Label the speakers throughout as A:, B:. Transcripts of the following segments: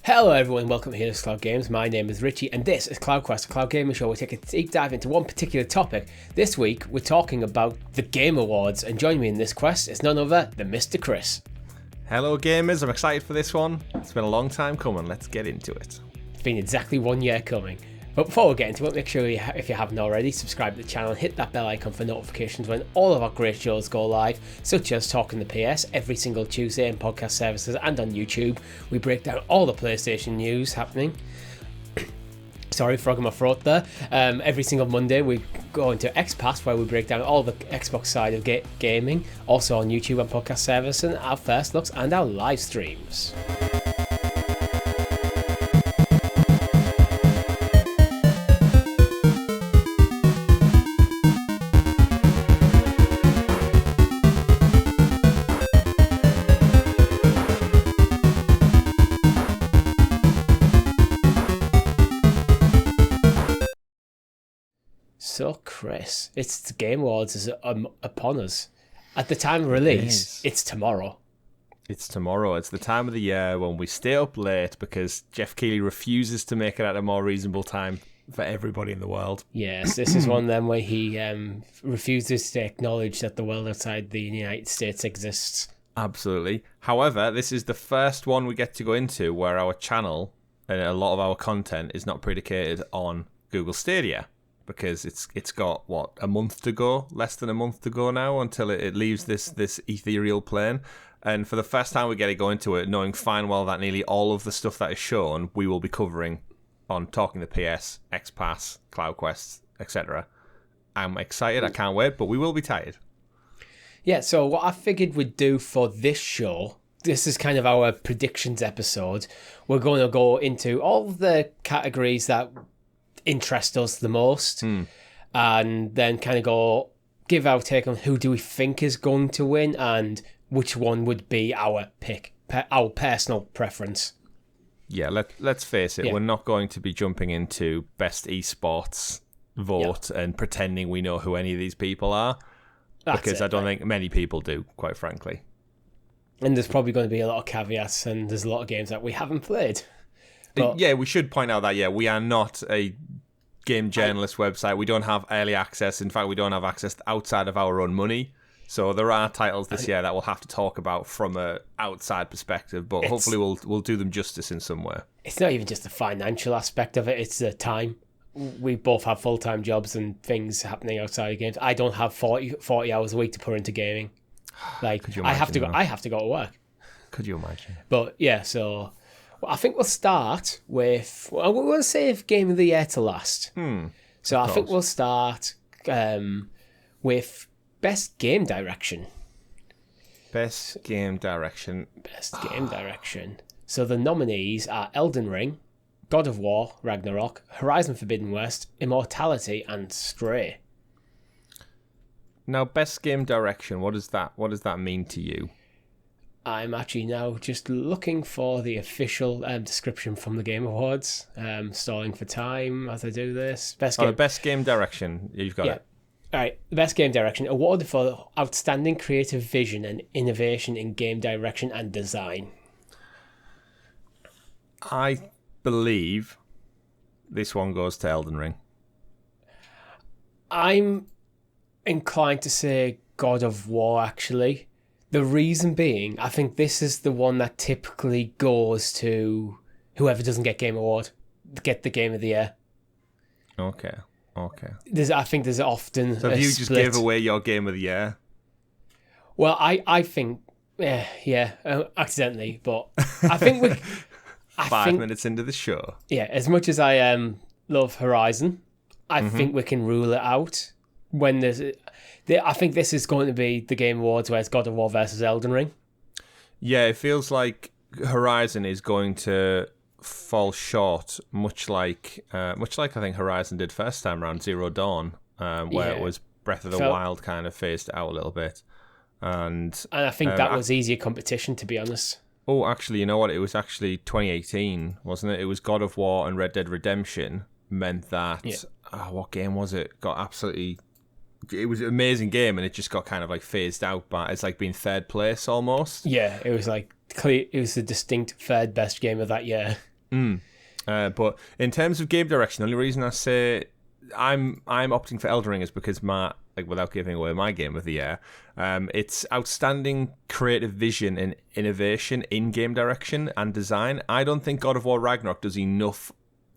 A: Hello everyone, welcome to Helix Cloud Games. My name is Richie and this is CloudQuest, a cloud gaming show. We take a deep dive into one particular topic. This week we're talking about the Game Awards, and joining me in this quest is none other than Mr. Chris.
B: Hello gamers, I'm excited for this one. It's been a long time coming, let's get into it.
A: It's been exactly 1 year coming. But before we get into it, make sure if you haven't already, subscribe to the channel and hit that bell icon for notifications when all of our great shows go live, such as Talking the PS every single Tuesday in podcast services and on YouTube. We break down all the PlayStation news happening. Sorry, frog in my throat there. Every single Monday we go into XPass, where we break down all the Xbox side of gaming, also on YouTube and podcast services, and our first looks and our live streams. So, Chris, it's the Game Awards is upon us. At the time of release, it's tomorrow.
B: It's tomorrow. It's the time of the year when we stay up late because Jeff Keighley refuses to make it at a more reasonable time for everybody in the world.
A: Yes, this is one of them where he refuses to acknowledge that the world outside the United States exists.
B: Absolutely. However, this is the first one we get to go into where our channel and a lot of our content is not predicated on Google Stadia. Because it's got, a month to go, less than a month to go now until it leaves this ethereal plane. And for the first time we get to go into it, knowing fine well that nearly all of the stuff that is shown, we will be covering on Talking the PS, XPass, CloudQuest, etc. I'm excited, I can't wait, but we will be tired.
A: Yeah, so what I figured we'd do for this show, this is kind of our predictions episode. We're going to go into all the categories that interest us the most, and then kind of give our take on who do we think is going to win and which one would be our pick, our personal preference.
B: Yeah, let's face it, We're not going to be jumping into best esports vote and pretending we know who any of these people are, because I don't think many people do, quite frankly.
A: And there's probably going to be a lot of caveats, and there's a lot of games that we haven't played. But
B: yeah, we should point out that, we are not a game journalist website. We don't have early access. In fact, we don't have access outside of our own money. So there are titles this year that we'll have to talk about from an outside perspective, but hopefully we'll do them justice in some way.
A: It's not even just the financial aspect of it, it's the time. We both have full-time jobs and things happening outside of games. I don't have 40 hours a week to put into gaming. Like, I have to go to work.
B: Could you imagine?
A: But yeah, so I think we'll start with, we'll save Game of the Year to last. So I think we'll start with Best Game Direction.
B: Best Game Direction.
A: So the nominees are Elden Ring, God of War, Ragnarok, Horizon Forbidden West, Immortality, and Stray.
B: Now, Best Game Direction, what does that mean to you?
A: I'm actually now just looking for the official description from the Game Awards. Stalling for time as I do this.
B: Best Game Direction. You've got it.
A: All right. The Best Game Direction, awarded for outstanding creative vision and innovation in game direction and design.
B: I believe this one goes to Elden Ring.
A: I'm inclined to say God of War, actually. The reason being, I think this is the one that typically goes to whoever doesn't get Game Award, get the Game of the Year.
B: Okay.
A: I think there's often
B: so if you just gave away your Game of the Year?
A: Well, I think, accidentally, but I think we...
B: 5 minutes into the show.
A: Yeah, as much as I love Horizon, I think we can rule it out when there's... I think this is going to be the Game Awards where it's God of War versus Elden Ring.
B: Yeah, it feels like Horizon is going to fall short, much like I think Horizon did first time around, Zero Dawn, where it was Breath of the Wild kind of phased out a little bit. And
A: I think that was easier competition, to be honest.
B: Oh, actually, you know what? It was actually 2018, wasn't it? It was God of War and Red Dead Redemption meant that... what game was it? Got absolutely... It was an amazing game, and it just got kind of like phased out, but it's like being third place almost.
A: Yeah, it was like clear. It was the distinct third best game of that year.
B: But in terms of game direction, the only reason I say I'm opting for Elden Ring is because without giving away my game of the year, it's outstanding creative vision and innovation in game direction and design. I don't think God of War Ragnarok does enough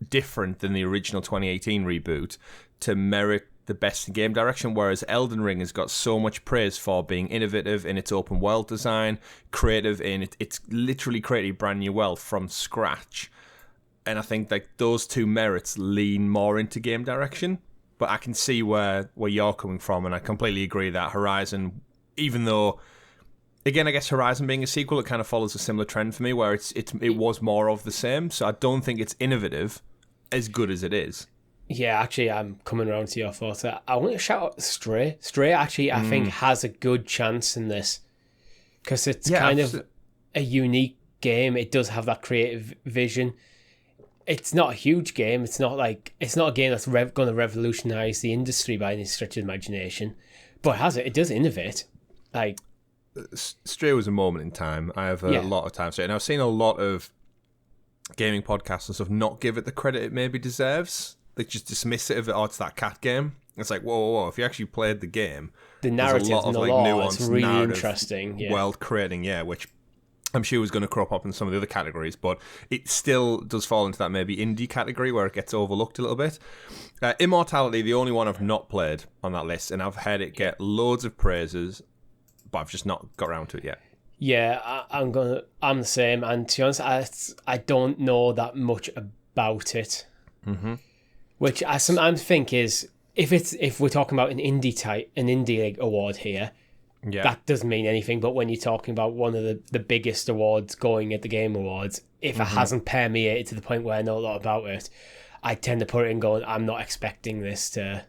B: different than the original 2018 reboot to merit the best in game direction, whereas Elden Ring has got so much praise for being innovative in its open world design, creative in it. It's literally created a brand new world from scratch. And I think like those two merits lean more into game direction. But I can see where you're coming from, and I completely agree that Horizon, even though, again, I guess Horizon being a sequel, it kind of follows a similar trend for me, where it was more of the same. So I don't think it's innovative as good as it is.
A: Yeah, actually, I'm coming around to your thoughts. I want to shout out Stray. Stray, actually, I think has a good chance in this because it's kind of a unique game. It does have that creative vision. It's not a huge game. It's not a game that's going to revolutionize the industry by any stretch of imagination, but it does innovate. Like
B: Stray was a moment in time. I have a lot of time to it, and I've seen a lot of gaming podcasts and stuff not give it the credit it maybe deserves. They just dismiss it as it's that cat game. It's like whoa. If you actually played the game,
A: the narrative and the lore is really interesting.
B: World creating, which I'm sure is going to crop up in some of the other categories, but it still does fall into that maybe indie category where it gets overlooked a little bit. Immortality, the only one I've not played on that list, and I've heard it get loads of praises, but I've just not got around to it yet.
A: Yeah, I'm the same, and to be honest, I don't know that much about it. Mm-hmm. Which I sometimes think is if we're talking about an indie award here. Yeah. That doesn't mean anything, but when you're talking about one of the biggest awards going at the Game Awards, if it hasn't permeated to the point where I know a lot about it, I tend to put it in going, I'm not expecting this to...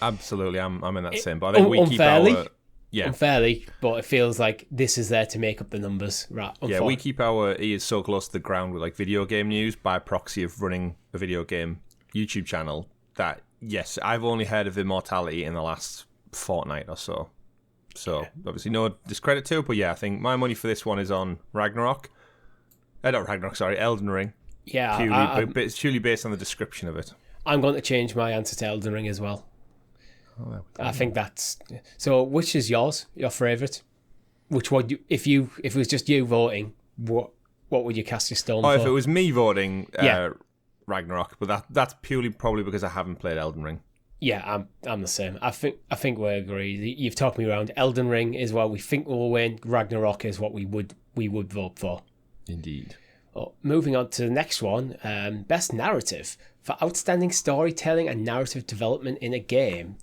B: Absolutely, I'm in that same, but I think we keep our...
A: Unfairly, but it feels like this is there to make up the numbers. Right?
B: Yeah, we keep our ears so close to the ground with like video game news by proxy of running a video game YouTube channel that, yes, I've only heard of Immortality in the last fortnight or so. So, obviously, no discredit to it, but I think my money for this one is on Ragnarok. Elden Ring.
A: Yeah.
B: But it's purely based on the description of it.
A: I'm going to change my answer to Elden Ring as well. I think that's... So, which is yours? Your favourite? Which one? If it was just you voting, what would you cast your stone for?
B: If it was me voting, Ragnarok, but that's purely probably because I haven't played Elden Ring.
A: Yeah, I'm the same. I think we agree. You've talked me around. Elden Ring is what we think will win. Ragnarok is what we would vote for.
B: Indeed.
A: Moving on to the next one, best narrative for outstanding storytelling and narrative development in a game.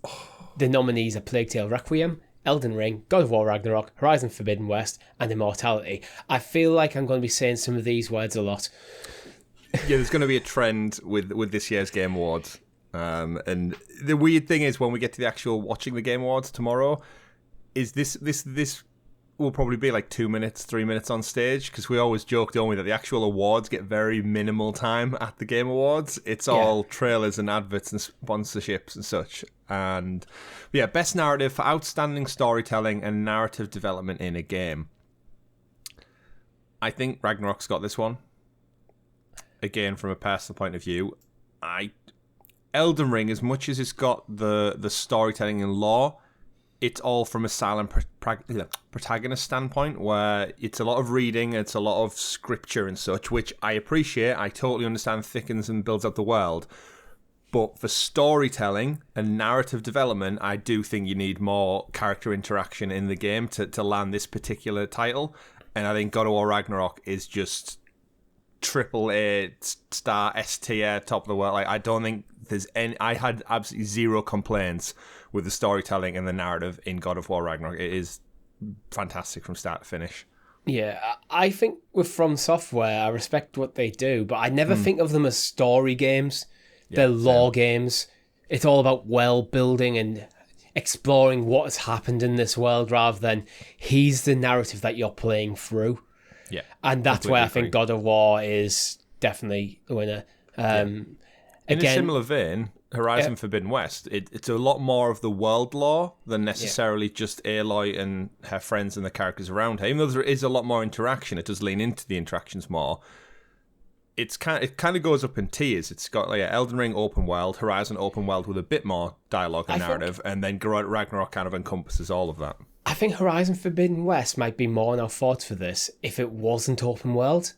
A: The nominees are Plague Tale Requiem, Elden Ring, God of War Ragnarok, Horizon Forbidden West, and Immortality. I feel like I'm going to be saying some of these words a lot.
B: Yeah, there's going to be a trend with this year's Game Awards. And the weird thing is when we get to the actual watching the Game Awards tomorrow, is this will probably be like 2 minutes, 3 minutes on stage, because we always joke, don't we, that the actual awards get very minimal time at the Game Awards. It's all trailers and adverts and sponsorships and such. And best narrative for outstanding storytelling and narrative development in a game. I think Ragnarok's got this one. Again, from a personal point of view, Elden Ring, as much as it's got the storytelling and lore, it's all from a silent protagonist standpoint, where it's a lot of reading, it's a lot of scripture and such, which I appreciate. I totally understand thickens and builds up the world. But for storytelling and narrative development, I do think you need more character interaction in the game to land this particular title. And I think God of War Ragnarok is just AAA star S tier, top of the world. Like, I don't think there's any. I had absolutely zero complaints with the storytelling and the narrative in God of War Ragnarok. It is fantastic from start to finish.
A: Yeah, I think with From Software, I respect what they do, but I never think of them as story games. They're lore games. It's all about world building and exploring what has happened in this world, rather than he's the narrative that you're playing through.
B: Yeah,
A: and that's where I think God of War is definitely a winner.
B: In a similar vein, Horizon Forbidden West, it's a lot more of the world lore than necessarily just Aloy and her friends and the characters around her. Even though there is a lot more interaction, it does lean into the interactions more. it kind of goes up in tiers. It's got like Elden Ring open world, Horizon open world with a bit more dialogue and narrative, and then Ragnarok kind of encompasses all of that.
A: I think Horizon Forbidden West might be more on our thoughts for this if it wasn't open world.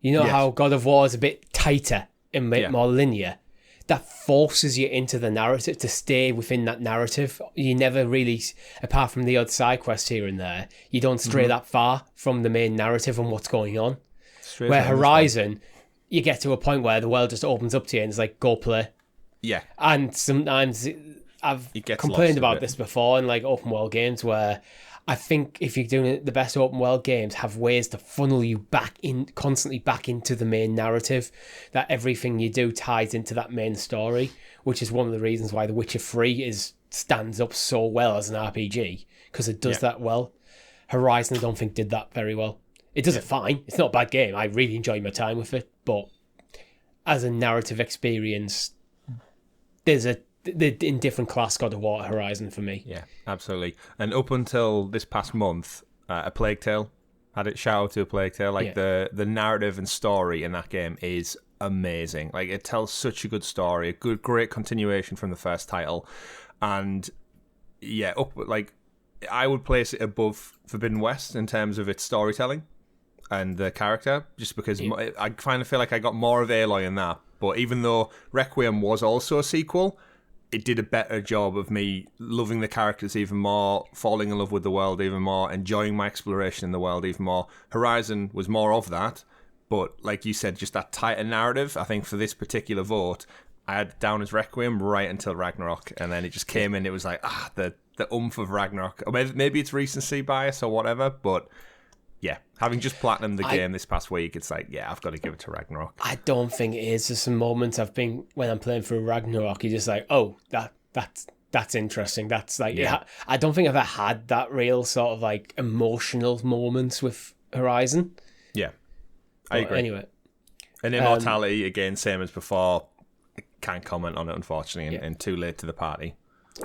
A: You know how God of War is a bit tighter and a bit more linear? That forces you into the narrative to stay within that narrative. You never really, apart from the odd side quest here and there, you don't stray that far from the main narrative and what's going on. Where Horizon, you get to a point where the world just opens up to you and it's like, go play.
B: Yeah.
A: And sometimes I've complained about this before in like open world games where I think if you're doing the best open world games, have ways to funnel you constantly back into the main narrative, that everything you do ties into that main story, which is one of the reasons why The Witcher 3 stands up so well as an RPG, because it does that well. Horizon, I don't think, did that very well. It does it fine. It's not a bad game. I really enjoyed my time with it, but as a narrative experience, there's a in different class God of War Horizon for me.
B: Yeah, absolutely. And up until this past month, A Plague Tale had it. Shout out to A Plague Tale. Like the narrative and story in that game is amazing. Like it tells such a good story, great continuation from the first title, and I would place it above Forbidden West in terms of its storytelling and the character, just because I kind of feel like I got more of Aloy in that. But even though Requiem was also a sequel, it did a better job of me loving the characters even more, falling in love with the world even more, enjoying my exploration in the world even more. Horizon was more of that, but like you said, just that tighter narrative. I think for this particular vote, I had it down as Requiem right until Ragnarok, and then it just came in. It was like, the oomph of Ragnarok. Or maybe it's recency bias or whatever, but yeah, having just platinumed the game this past week, it's like, I've got to give it to Ragnarok. I
A: don't think it is. There's some moments when I'm playing through Ragnarok, you're just like, oh, that's interesting. That's like, I don't think I've ever had that real sort of like emotional moments with Horizon.
B: Yeah, I agree.
A: Anyway.
B: And Immortality, again, same as before. I can't comment on it, unfortunately, and too late to the party.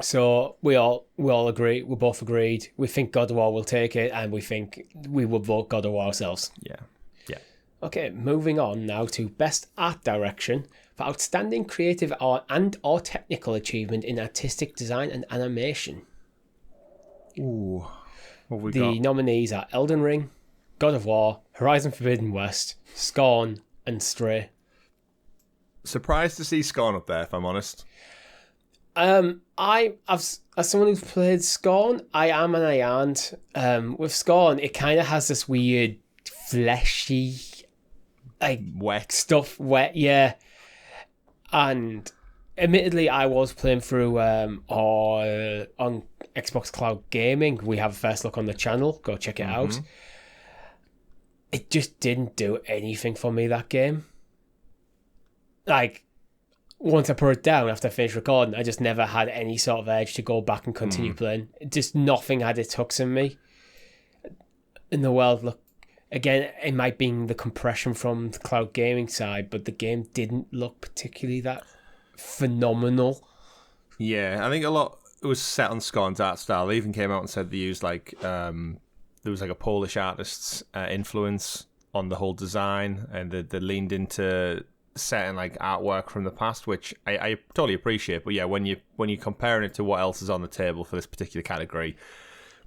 A: So we all agree. We both agreed. We think God of War will take it, and we think we will vote God of War ourselves.
B: Yeah.
A: Okay, moving on now to Best Art Direction for Outstanding Creative Art or Technical Achievement in Artistic Design and Animation.
B: Ooh, what have we got?
A: The nominees are Elden Ring, God of War, Horizon Forbidden West, Scorn, and Stray.
B: Surprised to see Scorn up there, if I'm honest.
A: As someone who's played Scorn, I am and I aren't. With Scorn, it kind of has this weird fleshy, like wet, yeah. And admittedly, I was playing through on Xbox Cloud Gaming. We have a first look on the channel. Go check it out. It just didn't do anything for me, that game. Like, once I put it down after I finished recording, I just never had any sort of urge to go back and continue playing. Just nothing had its hooks in me. In the world, look, again, it might be the compression from the cloud gaming side, but the game didn't look particularly that phenomenal.
B: Yeah, I think a lot it was set on Scorn's art style. They even came out and said they used like there was like a Polish artist's influence on the whole design, and they leaned into setting like artwork from the past, which I totally appreciate. But yeah, when you're comparing it to what else is on the table for this particular category,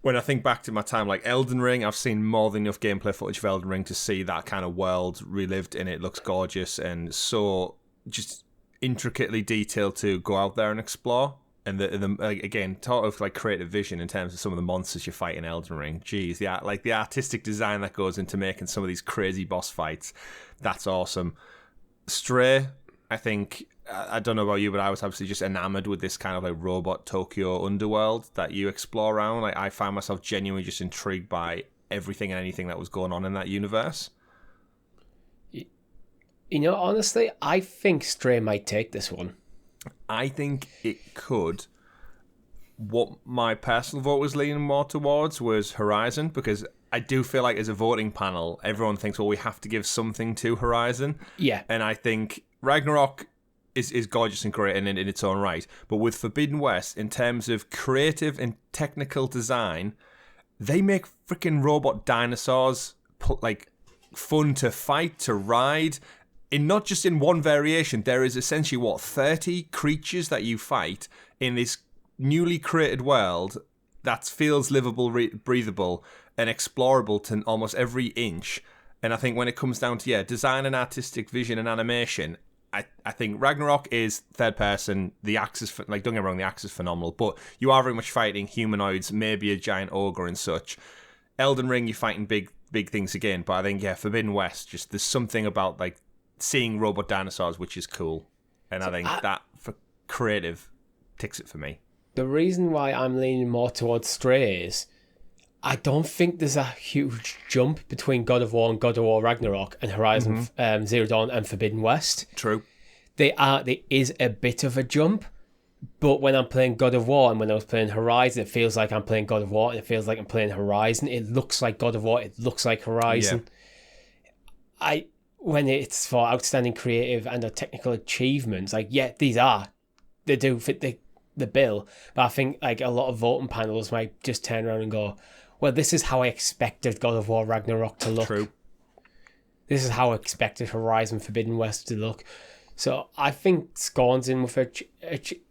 B: when I think back to my time like Elden Ring, I've seen more than enough gameplay footage of Elden Ring to see that kind of world relived, and it looks gorgeous and so just intricately detailed to go out there and explore. And the like, again, talk of like creative vision in terms of some of the monsters you fight in Elden Ring. Geez, the artistic design that goes into making some of these crazy boss fights, that's awesome. Stray, I think, I don't know about you, but I was absolutely just enamored with this kind of like robot Tokyo underworld that you explore around. Like, I found myself genuinely just intrigued by everything and anything that was going on in that universe.
A: You know, honestly, I think Stray might take this one.
B: I think it could. What my personal vote was leaning more towards was Horizon, because I do feel like as a voting panel, everyone thinks, well, we have to give something to Horizon.
A: Yeah.
B: And I think Ragnarok is gorgeous and great in its own right. But with Forbidden West, in terms of creative and technical design, they make freaking robot dinosaurs like fun to fight, to ride. in not just in one variation, there is essentially 30 creatures that you fight in this newly created world that feels livable, breathable, and explorable to almost every inch. And I think when it comes down to design and artistic vision and animation, I think Ragnarok is third person. The axe is don't get me wrong, the axe is phenomenal, but you are very much fighting humanoids, maybe a giant ogre and such. Elden Ring, you're fighting big things again, but I think Forbidden West, just there's something about like seeing robot dinosaurs which is cool, and I think that for creative ticks it for me.
A: The reason why I'm leaning more towards Stray is I don't think there's a huge jump between God of War and God of War Ragnarok and Horizon Zero Dawn and Forbidden West.
B: True.
A: There is a bit of a jump, but when I'm playing God of War and when I was playing Horizon, it feels like I'm playing God of War and it feels like I'm playing Horizon. It looks like God of War, it looks like Horizon. Yeah. When it's for outstanding creative and technical achievements, they do fit the bill, but I think like a lot of voting panels might just turn around and go, well, this is how I expected God of War Ragnarok to look.
B: True.
A: This is how I expected Horizon Forbidden West to look. So I think Scorn's in with a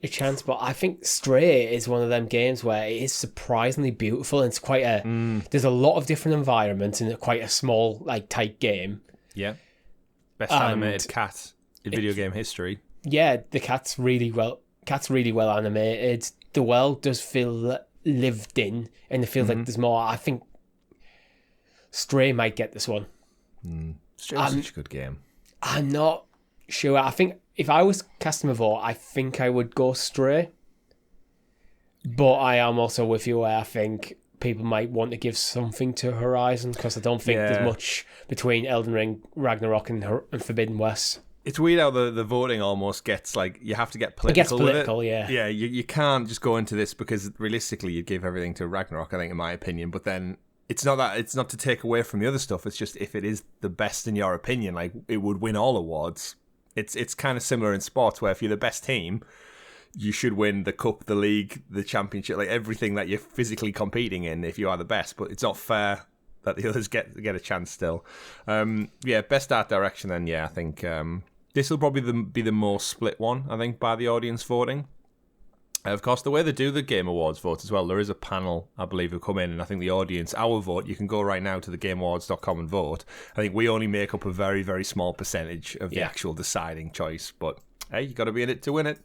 A: chance, but I think Stray is one of them games where it is surprisingly beautiful, and it's quite there's a lot of different environments in quite a small, like, tight game.
B: Yeah. Best animated cat in video game history.
A: Yeah, the cat's really well animated. The world does feel lived in, and it feels like there's more. I think Stray might get this one.
B: Stray was such a good game.
A: I'm not sure. I think if I was casting a vote, I think I would go Stray. But I am also with you where I think people might want to give something to Horizon, because I don't think there's much between Elden Ring, Ragnarok, and Forbidden West. It's
B: weird how the voting almost gets, like, you have to get political. It gets
A: political,
B: with it.
A: Yeah.
B: Yeah, you can't just go into this, because realistically you'd give everything to Ragnarok, I think, in my opinion. But then it's not to take away from the other stuff. It's just if it is the best in your opinion, like, it would win all awards. It's kind of similar in sports, where if you're the best team, you should win the cup, the league, the championship, like everything that you're physically competing in if you are the best. But it's not fair that the others get a chance still. Best art direction then, I think... this will probably be the more split one, I think, by the audience voting. Of course, the way they do the Game Awards vote as well, there is a panel, I believe, who come in, and I think the audience, our vote, you can go right now to thegameawards.com and vote. I think we only make up a very, very small percentage of the actual deciding choice, but hey, you got to be in it to win it.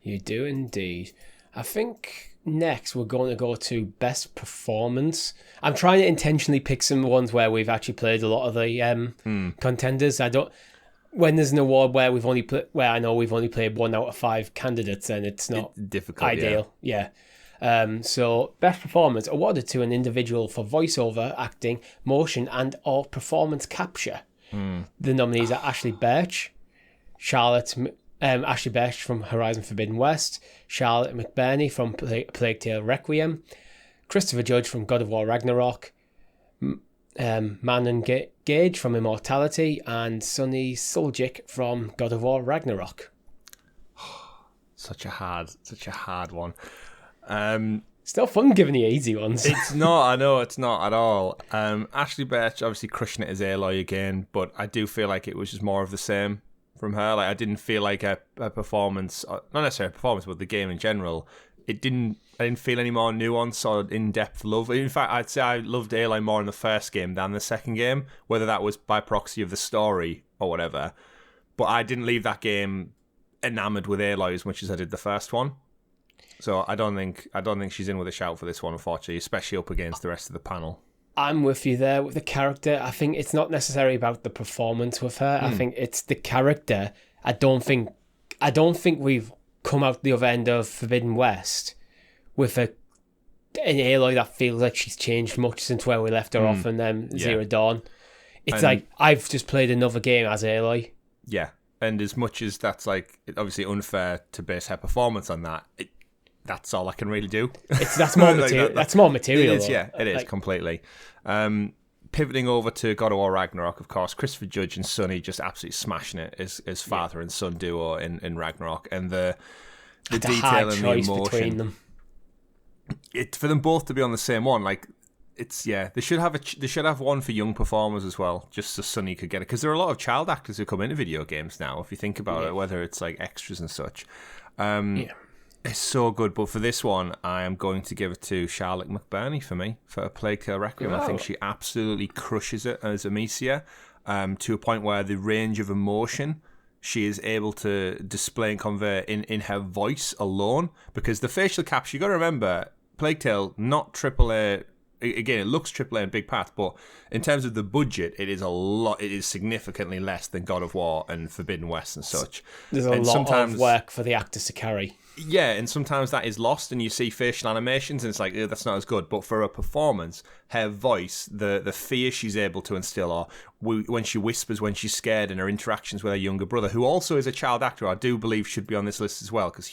A: You do indeed. I think next we're going to go to Best Performance. I'm trying to intentionally pick some ones where we've actually played a lot of the contenders. When there's an award where I know we've only played 1 out of 5 candidates, and it's not
B: difficult,
A: ideal. Yeah. So Best Performance awarded to an individual for voiceover, acting, motion, and or performance capture. The nominees are Ashley Birch from Horizon Forbidden West, Charlotte McBurney from Plague Tale Requiem, Christopher Judge from God of War Ragnarok, Manon Gage from Immortality, and Sonny Suljic from God of War Ragnarok.
B: Such a hard one.
A: Still fun giving you easy ones.
B: It's not, I know it's not at all. Ashley Birch obviously crushing it as Aloy again, but I do feel like it was just more of the same from her. Like, I didn't feel like a performance, not necessarily a performance, but the game in general. I didn't feel any more nuance or in-depth love. In fact, I'd say I loved Aloy more in the first game than the second game, whether that was by proxy of the story or whatever. But I didn't leave that game enamored with Aloy as much as I did the first one. So I don't think she's in with a shout for this one, unfortunately, especially up against the rest of the panel.
A: I'm with you there with the character. I think it's not necessarily about the performance with her. I think it's the character. I don't think we've come out the other end of Forbidden West with an Aloy that feels like she's changed much since where we left her off in Zero Dawn. It's like I've just played another game as Aloy.
B: Yeah, and as much as that's like obviously unfair to base her performance on that, that's all I can really do.
A: That's more material. That's more material.
B: It is, yeah, it is completely. Pivoting over to God of War Ragnarok, of course, Christopher Judge and Sonny just absolutely smashing it as father and son duo in Ragnarok, and the detail and the emotion.
A: Between them.
B: For them both to be on the same one, like they should have one for young performers as well, just so Sunny could get it, because there are a lot of child actors who come into video games now. If you think about it, whether it's like extras and such, it's so good. But for this one, I am going to give it to Charlotte McBurney for me for A Plague Tale Requiem. I think she absolutely crushes it as Amicia, to a point where the range of emotion she is able to display and convey in her voice alone, because the facial capture, you got to remember, Plague Tale, not AAA. Again, it looks AAA in big parts, but in terms of the budget, it is a lot. It is significantly less than God of War and Forbidden West and such.
A: There's a lot of work for the actors to carry.
B: Yeah, and sometimes that is lost, and you see facial animations, and it's like, that's not as good. But for a performance, her voice, the fear she's able to instill, or when she whispers when she's scared, and her interactions with her younger brother, who also is a child actor, I do believe should be on this list as well, because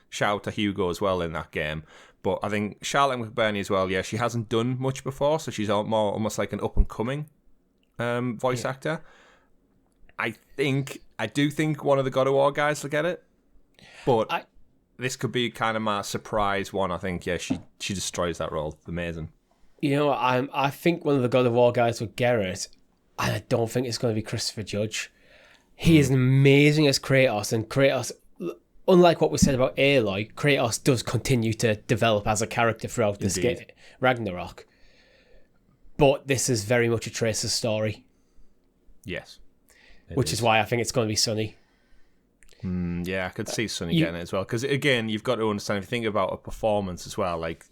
B: shout out to Hugo as well in that game. But I think Charlotte McBurney as well, she hasn't done much before, so she's more almost like an up-and-coming voice actor. I do think one of the God of War guys will get it, but this could be kind of my surprise one. I think, she destroys that role. Amazing.
A: You know, I think one of the God of War guys would get it, and I don't think it's going to be Christopher Judge. He is amazing as Kratos, and Kratos... Unlike what we said about Aloy, Kratos does continue to develop as a character throughout this game, Ragnarok. But this is very much a Tracer's story.
B: Yes.
A: Which is why I think it's going to be Sunny.
B: I could see Sunny getting it as well. Because, again, you've got to understand, if you think about a performance as well, like,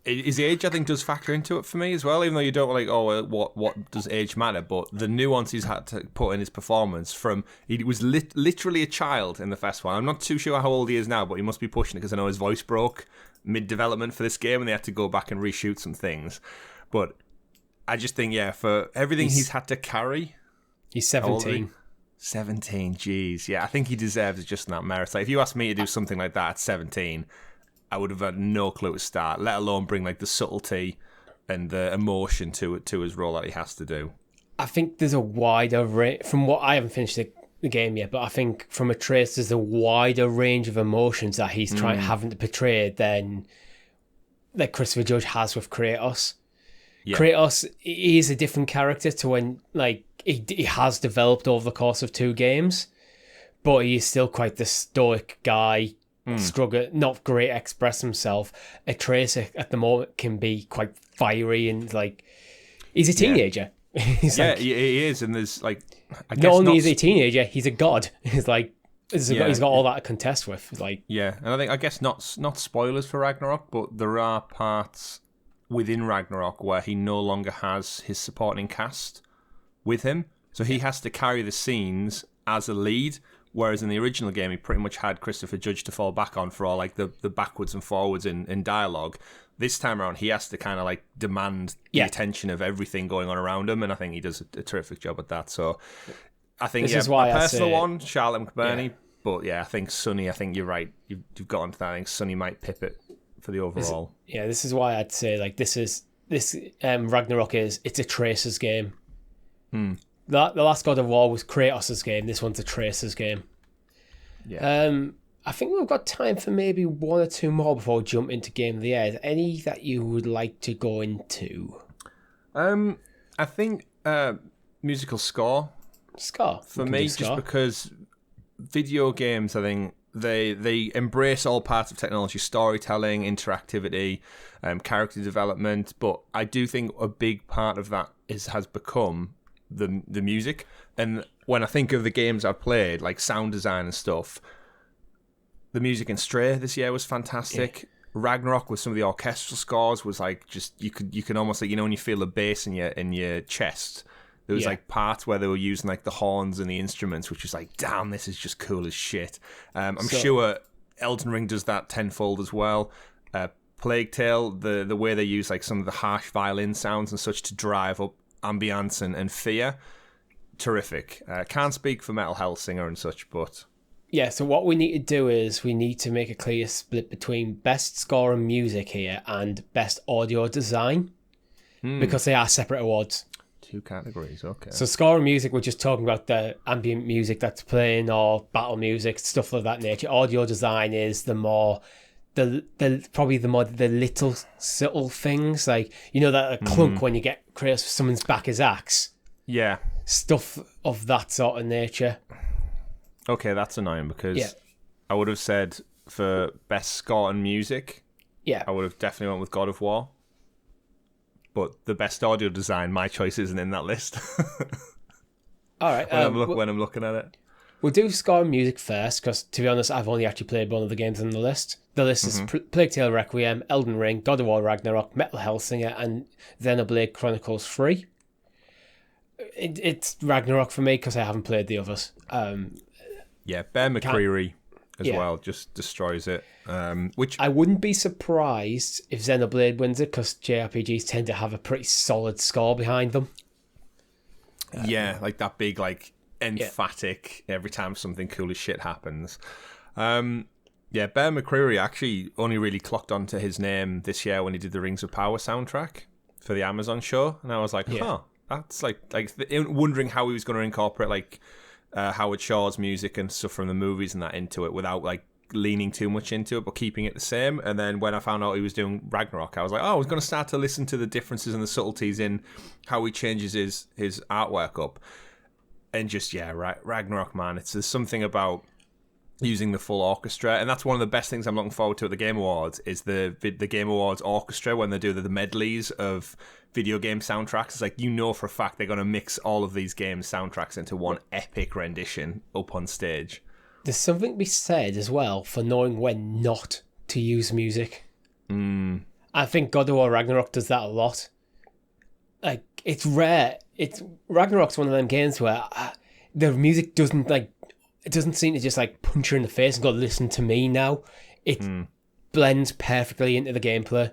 B: his age, I think, does factor into it for me as well, even though you don't like, what does age matter? But the nuance he's had to put in his performance from, he was literally a child in the first one. I'm not too sure how old he is now, but he must be pushing it, because I know his voice broke mid-development for this game, and they had to go back and reshoot some things. But I just think, for everything he's had to carry...
A: He's 17.
B: 17, jeez. Yeah, I think he deserves it just in that merit. Like, if you asked me to do something like that at 17... I would have had no clue to start, let alone bring like the subtlety and the emotion to his role that he has to do.
A: I think there's a wider range, from what I haven't finished the game yet, but I think from a Trace, there's a wider range of emotions that he's having to portray than that Christopher Judge has with Kratos. Yeah. Kratos is a different character to when like he has developed over the course of 2 games, but he is still quite the stoic guy. Struggle, not great to express himself. A Tracer at the moment can be quite fiery and like he's a teenager. He
B: is, and there's like
A: not only is he a teenager, he's a god. He's like he's got all that to contest with. Like
B: and I guess not spoilers for Ragnarok, but there are parts within Ragnarok where he no longer has his supporting cast with him, so he has to carry the scenes as a lead. Whereas in the original game, he pretty much had Christopher Judge to fall back on for all like the backwards and forwards in dialogue. This time around, he has to kind of like demand the attention of everything going on around him, and I think he does a terrific job at that. So I think
A: this is why
B: my personal one, Charlotte McBurney, but I think Sunny. I think you're right. You've got onto that. I think Sunny might pip it for the overall.
A: This is why I'd say like this Ragnarok it's a Tracer's game. The last God of War was Kratos' game. This one's a Tracer's game. I think we've got time for maybe 1 or 2 more before we jump into Game of the Year. Any that you would like to go into?
B: I think musical score. For me, just because video games, I think they embrace all parts of technology, storytelling, interactivity, character development. But I do think a big part of that has become the music. And when I think of the games I've played, like sound design and stuff, the music in Stray this year was fantastic. Ragnarok with some of the orchestral scores was like just you can almost like when you feel the bass in your chest. There was like parts where they were using like the horns and the instruments, which was like, damn, this is just cool as shit. I'm sure Elden Ring does that tenfold as well. Plague Tale, the way they use like some of the harsh violin sounds and such to drive up ambience and fear, terrific. Can't speak for Metal Hellsinger and such, but
A: so what we need to do is we need to make a clear split between best score and music here and best audio design, because they are separate awards.
B: 2 categories, okay.
A: So score and music, we're just talking about the ambient music that's playing or battle music, stuff of that nature. Audio design is the more the probably the little subtle things, like, you know, that clunk when you get Kratos, someone's back his axe.
B: Yeah.
A: Stuff of that sort of nature.
B: Okay, that's annoying because I would have said for best score and music, I would have definitely went with God of War. But the best audio design, my choice isn't in that list.
A: All right.
B: When I'm looking at it.
A: We'll do score and music first, because, to be honest, I've only actually played one of the games on the list. The list is Plague Tale Requiem, Elden Ring, God of War Ragnarok, Metal Hellsinger, and Xenoblade Chronicles 3. It's Ragnarok for me, because I haven't played the others.
B: Bear McCreary as well just destroys it. Which
A: I wouldn't be surprised if Xenoblade wins it, because JRPGs tend to have a pretty solid score behind them.
B: Like that big, like, emphatic every time something cool as shit happens. Bear McCreary actually only really clocked onto his name this year when he did the Rings of Power soundtrack for the Amazon show, and I was like, that's like wondering how he was going to incorporate like Howard Shaw's music and stuff from the movies and that into it without like leaning too much into it, but keeping it the same. And then when I found out he was doing Ragnarok, I was like, I was going to start to listen to the differences and the subtleties in how he changes his artwork up. And just, Ragnarok, man, there's something about using the full orchestra, and that's one of the best things I'm looking forward to at the Game Awards is the Game Awards orchestra when they do the medleys of video game soundtracks. It's like, you know for a fact they're going to mix all of these games soundtracks into one epic rendition up on stage.
A: There's something to be said as well for knowing when not to use music. I think God of War Ragnarok does that a lot. Like, it's rare. Ragnarok's one of them games where the music doesn't seem to just like punch you in the face and go, listen to me now. It blends perfectly into the gameplay.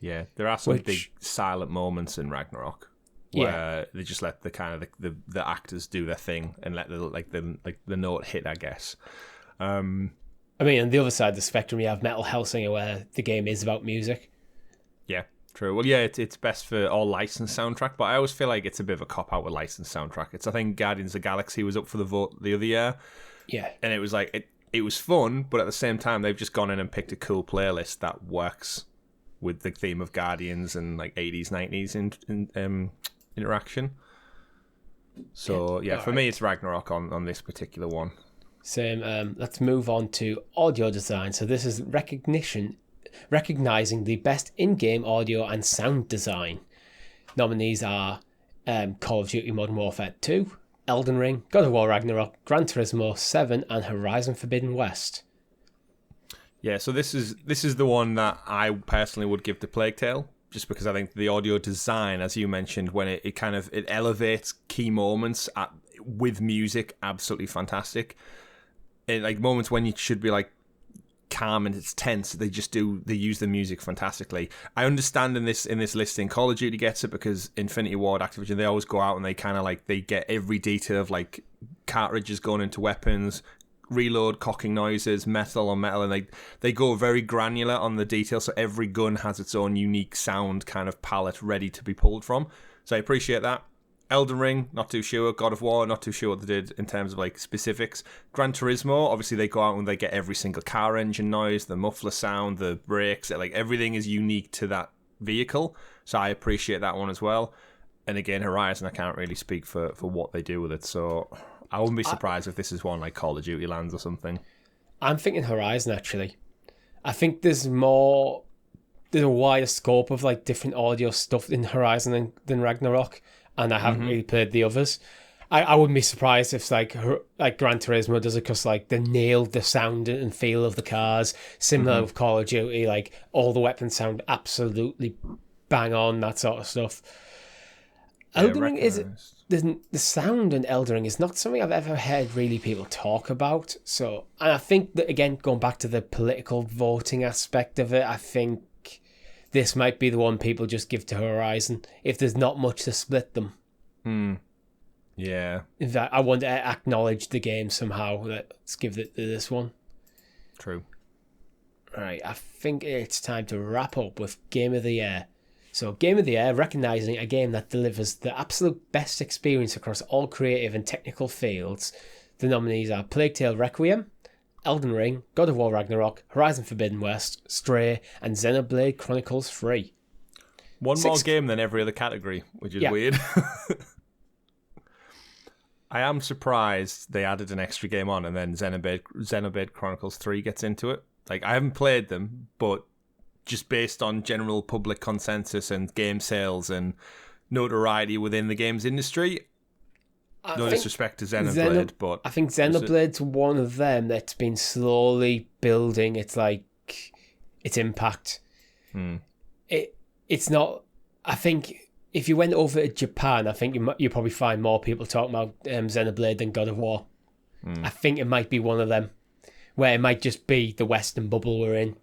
A: Yeah,
B: there are some big silent moments in Ragnarok where they just let the kind of the actors do their thing and let the note hit, I guess.
A: I mean, on the other side of the spectrum, you have Metal Hellsinger, where the game is about music.
B: Yeah, true. Well, yeah, it's best for all licensed soundtrack, but I always feel like it's a bit of a cop-out with licensed soundtrack. I think Guardians of the Galaxy was up for the vote the other year.
A: Yeah.
B: And it was like, it was fun, but at the same time, they've just gone in and picked a cool playlist that works with the theme of Guardians and like 80s, 90s interaction. So, for me, it's Ragnarok on this particular one.
A: Same. Let's move on to audio design. So this is recognizing the best in-game audio and sound design. Nominees are Call of Duty Modern Warfare 2, Elden Ring, God of War Ragnarok, Gran Turismo 7, and Horizon Forbidden West.
B: Yeah, so this is the one that I personally would give to Plague Tale, just because I think the audio design, as you mentioned, when it elevates key moments with music, absolutely fantastic. And like moments when you should be like calm and it's tense, they use the music fantastically. I understand in this listing, Call of Duty gets it because Infinity Ward, Activision, they always go out and they kind of like, they get every detail of like cartridges going into weapons, reload, cocking noises, metal on metal, and they go very granular on the detail, so every gun has its own unique sound kind of palette ready to be pulled from. So I appreciate that. Elden Ring, not too sure. God of War, not too sure what they did in terms of like specifics. Gran Turismo, obviously they go out and they get every single car engine noise, the muffler sound, the brakes, like everything is unique to that vehicle. So I appreciate that one as well. And again, Horizon, I can't really speak for what they do with it. So I wouldn't be surprised if this is one like Call of Duty lands or something.
A: I'm thinking Horizon, actually. I think there's a wider scope of like different audio stuff in Horizon than Ragnarok. And I haven't really played the others. I wouldn't be surprised if like Gran Turismo does it, because like they nailed the sound and feel of the cars. Similar with Call of Duty, like all the weapons sound absolutely bang on, that sort of stuff. Elden Ring the sound in Elden Ring is not something I've ever heard really people talk about. So, and I think that, again, going back to the political voting aspect of it, I think this might be the one people just give to Horizon if there's not much to split them.
B: Yeah.
A: In fact, I want to acknowledge the game somehow. Let's give it to this one.
B: True.
A: Right, I think it's time to wrap up with Game of the Year. So, Game of the Year, recognising a game that delivers the absolute best experience across all creative and technical fields. The nominees are Plague Tale Requiem, Elden Ring, God of War Ragnarok, Horizon Forbidden West, Stray, and Xenoblade Chronicles 3.
B: One more game than every other category, which is weird. I am surprised they added an extra game on and then Xenoblade Chronicles 3 gets into it. Like, I haven't played them, but just based on general public consensus and game sales and notoriety within the games industry, no disrespect to Xenoblade, but
A: I think Xenoblade's one of them that's been slowly building its impact. It's not. I think if you went over to Japan, I think you probably find more people talking about Xenoblade than God of War. I think it might be one of them, where it might just be the Western bubble we're in.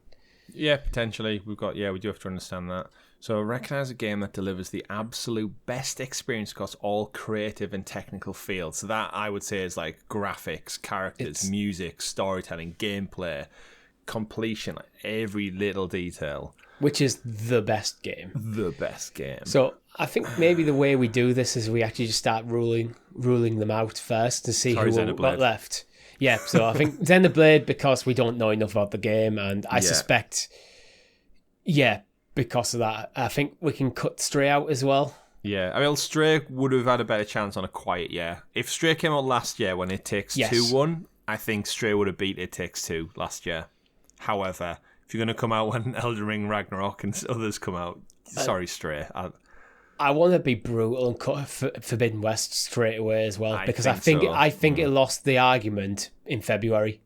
A: Yeah,
B: potentially. We do have to understand that. So recognize a game that delivers the absolute best experience across all creative and technical fields. So that, I would say, is like graphics, characters, music, storytelling, gameplay, completion, like every little detail.
A: Which is the best game.
B: The best game.
A: So I think maybe the way we do this is we actually just start ruling them out first to see who we've got left. Yeah, so I think Xenoblade, because we don't know enough about the game, and I suspect, because of that, I think we can cut Stray out as well.
B: Yeah, I mean, Stray would have had a better chance on a quiet year. If Stray came out last year when It Takes Two won, I think Stray would have beat It Takes Two last year. However, if you're going to come out when Elden Ring, Ragnarok, and others come out, sorry, Stray.
A: I want to be brutal and cut Forbidden West straight away as well, because I think it lost the argument in February.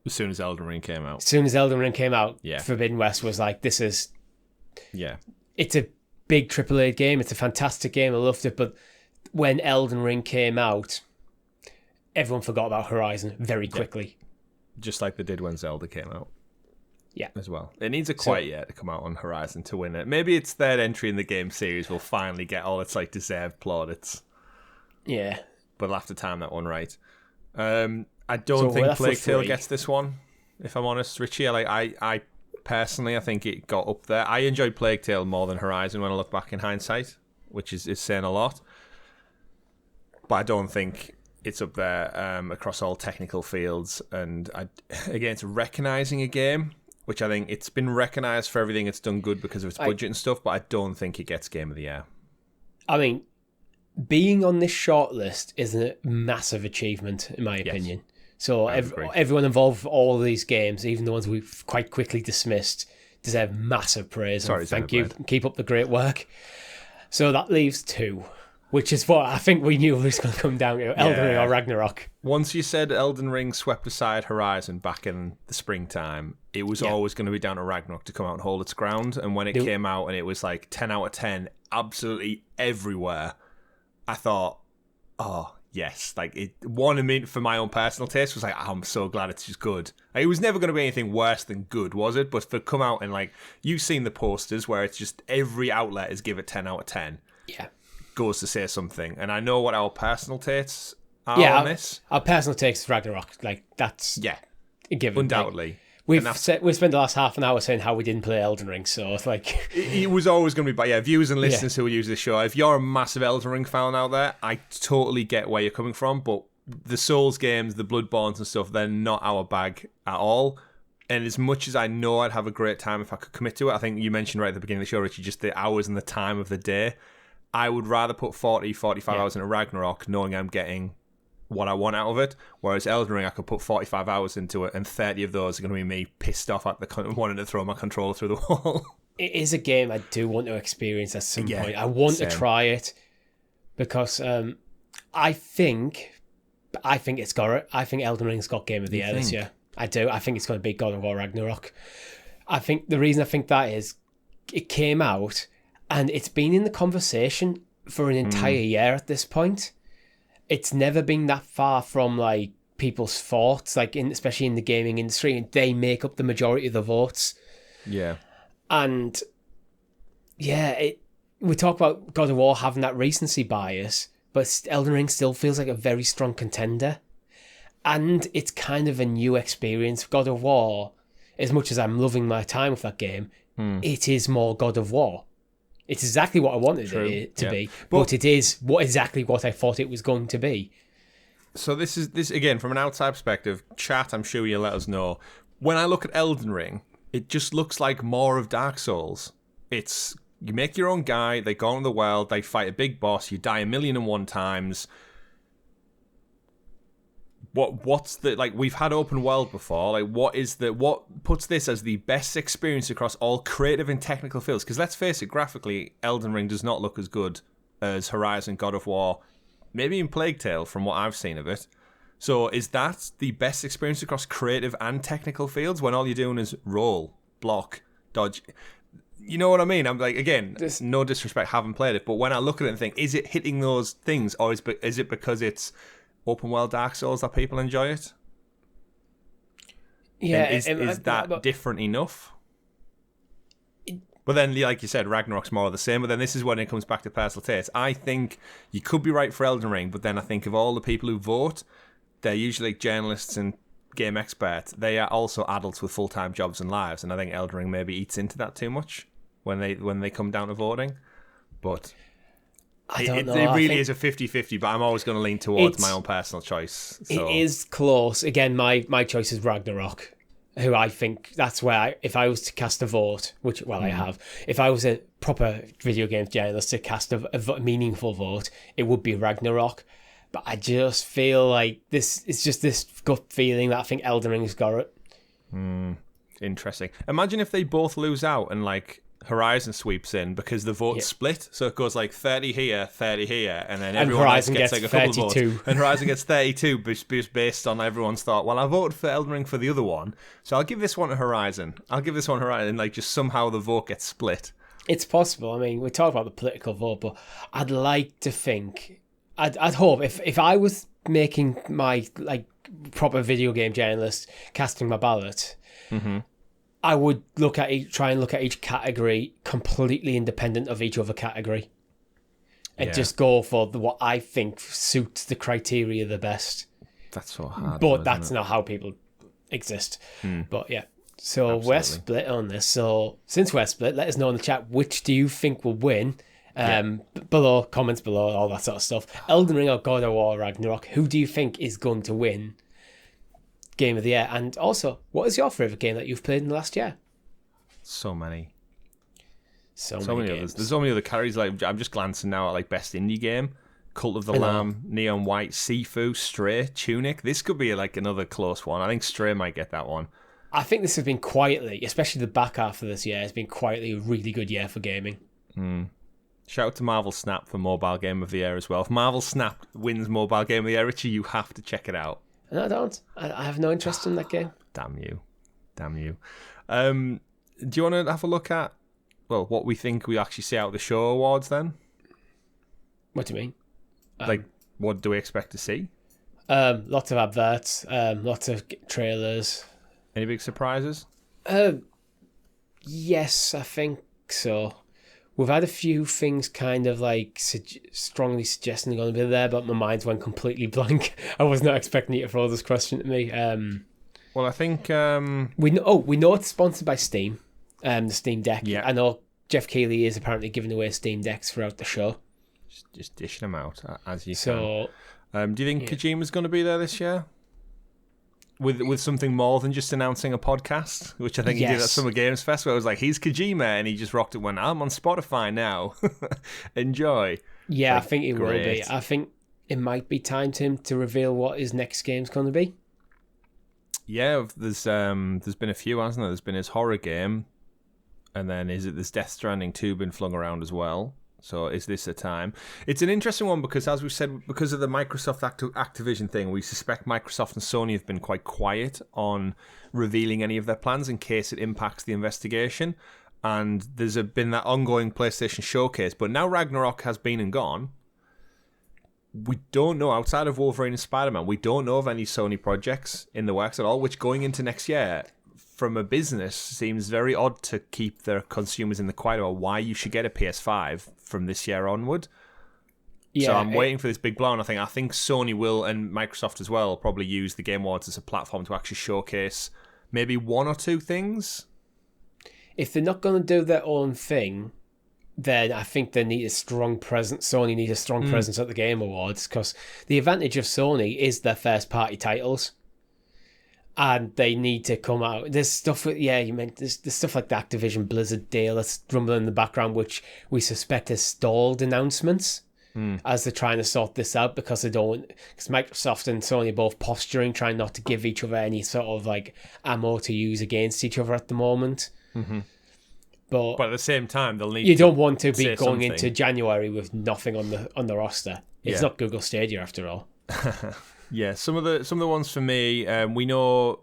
B: As soon as Elden Ring came out.
A: Forbidden West was like, this is... Yeah. It's a big AAA game. It's a fantastic game. I loved it. But when Elden Ring came out, everyone forgot about Horizon very quickly.
B: Just like they did when Zelda came out.
A: Yeah.
B: As well. It needs a quiet year to come out on Horizon to win it. Maybe its third entry in the game series will finally get all its like deserved plaudits.
A: Yeah.
B: But I'll have to time that one right. I don't think Plague Tale gets this one, if I'm honest, Richie. I personally, I think it got up there. I enjoyed Plague Tale more than Horizon when I look back in hindsight, which is saying a lot. But I don't think it's up there across all technical fields. And again, it's recognizing a game, which I think it's been recognized for everything it's done good because of its budget and stuff, but I don't think it gets Game of the Year.
A: I mean, being on this shortlist is a massive achievement, in my opinion. So everyone involved with all of these games, even the ones we've quite quickly dismissed, deserve massive praise. Thank you. Keep up the great work. So that leaves two, which is what I think we knew was going to come down to, Elden Ring or Ragnarok.
B: Once you said Elden Ring swept aside Horizon back in the springtime, it was always going to be down to Ragnarok to come out and hold its ground. And when it came out and it was like 10 out of 10, absolutely everywhere, I thought, oh, yes. Like, it wanted me, for my own personal taste, was like, I'm so glad it's just good. Like, it was never going to be anything worse than good, was it? But for come out and, like, you've seen the posters where it's just every outlet is give it 10 out of 10.
A: Yeah.
B: Goes to say something. And I know what our personal tastes are on this.
A: Our personal taste is Ragnarok. Like, that's a given.
B: Undoubtedly.
A: Like, we've spent the last half an hour saying how we didn't play Elden Ring, so it's like...
B: It was always going to be, viewers and listeners who use this show, if you're a massive Elden Ring fan out there, I totally get where you're coming from, but the Souls games, the Bloodborns and stuff, they're not our bag at all. And as much as I know I'd have a great time if I could commit to it, I think you mentioned right at the beginning of the show, Richie, just the hours and the time of the day. I would rather put 45 hours into Ragnarok knowing I'm getting what I want out of it, whereas Elden Ring, I could put 45 hours into it and 30 of those are going to be me pissed off at wanting to throw my controller through the wall.
A: It is a game I do want to experience at some point. I want to try it because I think it's got it. I think Elden Ring's got Game of the Year this year. I do. I think it's going to be God of War Ragnarok. I think the reason I think that is it came out and it's been in the conversation for an entire year at this point. It's never been that far from like people's thoughts, like especially in the gaming industry, and they make up the majority of the votes. Yeah, and we talk about God of War having that recency bias, but Elden Ring still feels like a very strong contender, and it's kind of a new experience. God of War, as much as I'm loving my time with that game, it is more God of War. It's exactly what I wanted it to be, but it is exactly what I thought it was going to be.
B: So this again from an outside perspective. Chat, I'm sure you'll let us know. When I look at Elden Ring, it just looks like more of Dark Souls. It's you make your own guy, they go into the world, they fight a big boss, you die 1,000,001 times. What's the like? We've had open world before. Like, what puts this as the best experience across all creative and technical fields? Because let's face it, graphically, Elden Ring does not look as good as Horizon, God of War, maybe even Plague Tale from what I've seen of it. So is that the best experience across creative and technical fields when all you're doing is roll, block, dodge? You know what I mean? I'm like, again, no disrespect, haven't played it, but when I look at it and think, is it hitting those things, or is it because it's open world Dark Souls that people enjoy it?
A: Yeah,
B: is that different enough? But then, like you said, Ragnarok's more of the same. But then this is when it comes back to personal taste. I think you could be right for Elden Ring, but then I think of all the people who vote, they're usually journalists and game experts. They are also adults with full-time jobs and lives, and I think Elden Ring maybe eats into that too much when they come down to voting. But it really is a 50-50, but I'm always going to lean towards my own personal choice. So.
A: It is close. Again, my choice is Ragnarok, who I think that's where, if I was to cast a vote, which, I have, if I was a proper video game journalist to cast a meaningful vote, it would be Ragnarok. But I just feel like it's just this gut feeling that I think Elden Ring's got it.
B: Interesting. Imagine if they both lose out and, like, Horizon sweeps in because the vote's split, so it goes like 30 here, 30 here, and then everyone else gets like a couple of votes. And Horizon gets 32 based on everyone's thought, well, I voted for Elden Ring for the other one, so I'll give this one to Horizon. And like just somehow the vote gets split.
A: It's possible. I mean, we talk about the political vote, but I'd like to think, I'd hope if I was making my like proper video game journalist casting my ballot, I would try and look at each category completely independent of each other category, and just go for what I think suits the criteria the best.
B: That's so hard,
A: but that's not how people exist. But yeah, so We're split on this. So since we're split, let us know in the chat which do you think will win. Below, comments below, all that sort of stuff. Elden Ring or God of War Ragnarok? Who do you think is going to win Game of the Year? And also, what is your favourite game that you've played in the last year?
B: So many
A: many
B: others. There's so many other categories. Like I'm just glancing now at like best indie game, Cult of the Lamb, Neon White, Sifu, Stray, Tunic. This could be like another close one. I think Stray might get that one.
A: I think this has been quietly, especially the back half of this year, has been quietly a really good year for gaming.
B: Shout out to Marvel Snap for Mobile Game of the Year as well. If Marvel Snap wins Mobile Game of the Year, Richie, you have to check it out.
A: No, I don't. I have no interest in that game.
B: Damn you. Do you want to have a look at, what we think we actually see out of the show awards then?
A: What do you mean?
B: What do we expect to see?
A: Lots of adverts, lots of trailers.
B: Any big surprises?
A: Yes, I think so. We've had a few things kind of like strongly suggesting they're going to be there, but my mind's went completely blank. I was not expecting you to throw this question to me.
B: I think
A: we know it's sponsored by Steam, the Steam Deck.
B: Yeah.
A: I know Jeff Keighley is apparently giving away Steam Decks throughout the show.
B: Just dishing them out as you
A: can.
B: Do you think Kojima's going to be there this year? With something more than just announcing a podcast, which I think he did at Summer Games Fest, where it was like, he's Kojima, and he just rocked it when I'm on Spotify now. Enjoy.
A: Yeah, I think it will be. I think it might be time to reveal what his next game's going to be.
B: Yeah, there's been a few, hasn't there? There's been his horror game, and then there's Death Stranding 2 been flung around as well. So is this a time? It's an interesting one because, as we said, because of the Microsoft Activision thing, we suspect Microsoft and Sony have been quite quiet on revealing any of their plans in case it impacts the investigation. And there's been that ongoing PlayStation showcase. But now Ragnarok has been and gone. We don't know, outside of Wolverine and Spider-Man, we don't know of any Sony projects in the works at all, which going into next year, from a business, seems very odd to keep their consumers in the quiet about why you should get a PS5 from this year onward. Yeah, so I'm waiting for this big blow, and I think Sony will, and Microsoft as well, probably use the Game Awards as a platform to actually showcase maybe one or two things.
A: If they're not going to do their own thing, then I think they need a strong presence. Sony needs a strong presence at the Game Awards, because the advantage of Sony is their first party titles. And they need to come out. There's stuff, there's stuff like the Activision Blizzard deal that's rumbling in the background, which we suspect has stalled announcements as they're trying to sort this out, because because Microsoft and Sony are both posturing, trying not to give each other any sort of like ammo to use against each other at the moment. Mm-hmm. But
B: at the same time, they'll need.
A: You don't want to be going
B: something
A: into January with nothing on the roster. It's not Google Stadia after all.
B: Yeah, some of the ones for me, we know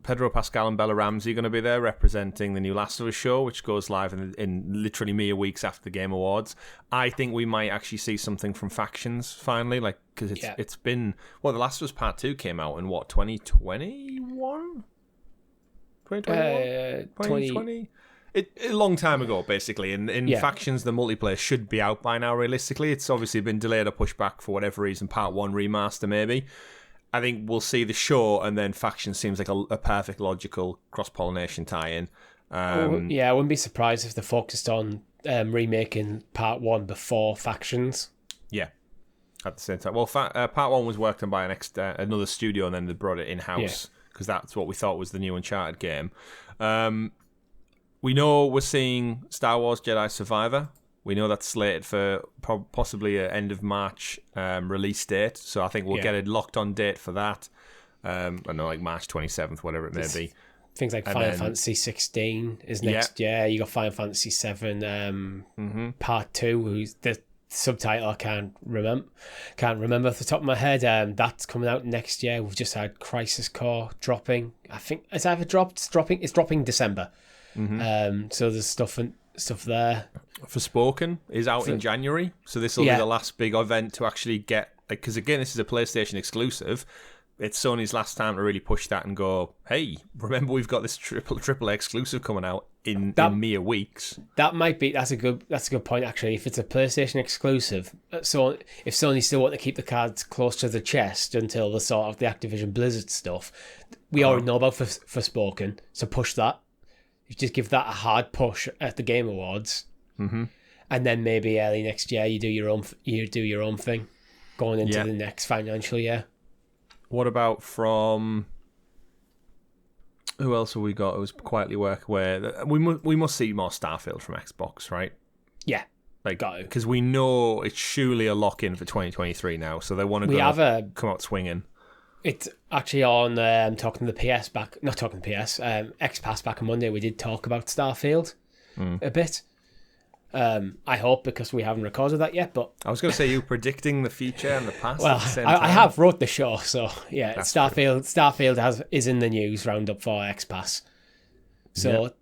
B: Pedro Pascal and Bella Ramsey are going to be there representing the new Last of Us show, which goes live in literally mere weeks after the Game Awards. I think we might actually see something from Factions finally, like, because it's been, the Last of Us Part 2 came out in 2021? 2020? A long time ago, basically. In Factions, the multiplayer should be out by now, realistically. It's obviously been delayed or pushed back for whatever reason, Part 1 remaster maybe. I think we'll see the show, and then Factions seems like a perfect, logical cross-pollination tie-in.
A: I wouldn't be surprised if they focused on remaking Part 1 before Factions.
B: Yeah, at the same time. Well, Part 1 was worked on by another studio, and then they brought it in-house, because that's what we thought was the new Uncharted game. We know we're seeing Star Wars Jedi Survivor. We know that's slated for possibly an end of March release date. So I think we'll get a locked on date for that. I don't know, like March 27th, whatever it may be.
A: Things like Final Fantasy 16 is next year. You got Final Fantasy 7 Part 2, who's the subtitle I can't remember off the top of my head. That's coming out next year. We've just had Crisis Core dropping. I think it's either dropped. It's dropping December. So there's stuff there. Forspoken is out in January, so this will be the last big event to actually get, because again, this is a PlayStation exclusive. It's Sony's last time to really push that and go, hey, remember we've got this triple exclusive coming out in mere weeks. That's a good point, actually. If it's a PlayStation exclusive, so if Sony still want to keep the cards close to the chest until the sort of the Activision Blizzard stuff, we already know about Forspoken, so push that. You just give that a hard push at the Game Awards, and then maybe early next year you do your own thing, going into the next financial year.
B: What about from who else have we got? It was quietly work where we must see more Starfield from Xbox, right?
A: Yeah,
B: because we know it's surely a lock in for 2023 now, so they want to come out swinging.
A: It's actually on XPass back on Monday. We did talk about Starfield a bit. I hope, because we haven't recorded that yet. But
B: I was going to say, you predicting the future and the past.
A: Well,
B: at the same time.
A: I have wrote the show, so yeah.
B: That's
A: Starfield is in the news roundup for XPass. So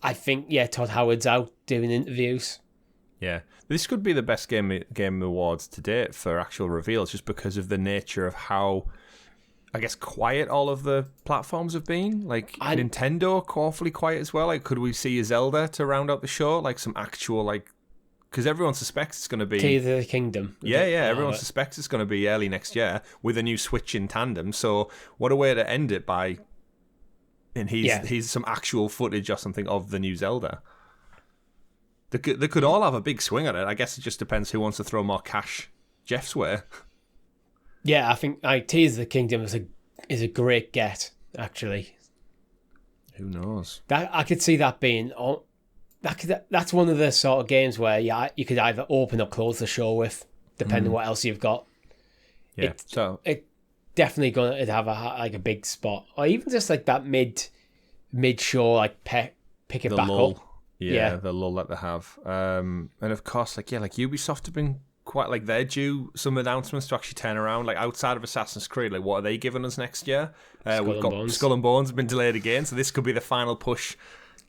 A: I think Todd Howard's out doing interviews. Yeah.
B: This could be the best game awards to date for actual reveals, just because of the nature of how, I guess, quiet all of the platforms have been. Like, Nintendo, awfully quiet as well. Like, could we see a Zelda to round out the show? Like, some actual, because everyone suspects it's going to be
A: Tears of the Kingdom.
B: Everyone suspects it's going to be early next year with a new Switch in tandem. So, what a way to end it by, and he's some actual footage or something of the new Zelda. They could all have a big swing at it. I guess it just depends who wants to throw more cash Jeff's way.
A: Yeah, I think Tears of the Kingdom is a great get, actually.
B: Who knows?
A: That I could see that being that's one of the sort of games where you could either open or close the show with, depending on what else you've got.
B: Yeah,
A: it definitely going to have a big spot, or even just like that mid show, like pick it back up.
B: Yeah, the lull that they have. And of course, like Ubisoft have been quite, they're due some announcements to actually turn around. Like, outside of Assassin's Creed, like, what are they giving us next year? We've got Skull and Bones have been delayed again, so this could be the final push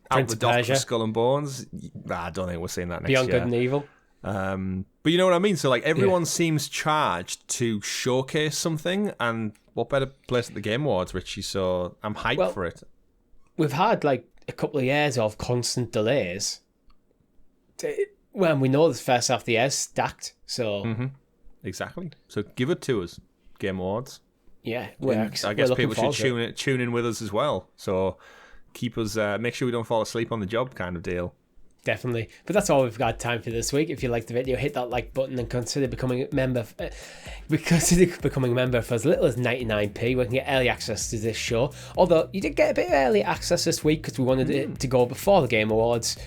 B: out the dock for Skull and Bones. I don't think we're seeing that next year.
A: Beyond Good and Evil.
B: But you know what I mean? So, everyone seems charged to showcase something, and what better place at the Game Awards, Richie? So I'm hyped for it.
A: We've had, a couple of years of constant delays. Well, we know the first half of the year is stacked, so...
B: Exactly. So give it to us, Game Awards.
A: Yeah,
B: I guess people should tune in with us as well. So keep us... make sure we don't fall asleep on the job kind of deal.
A: Definitely. But that's all we've got time for this week. If you liked the video, hit that like button and consider becoming a member. Becoming a member for as little as 99p. We can get early access to this show. Although you did get a bit of early access this week because we wanted it to go before the Game Awards.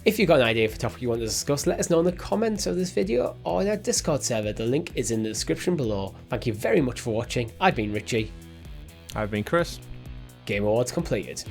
A: If you've got an idea for a topic you want to discuss, let us know in the comments of this video or in our Discord server. The link is in the description below. Thank you very much for watching. I've been Richie.
B: I've been Chris.
A: Game Awards completed.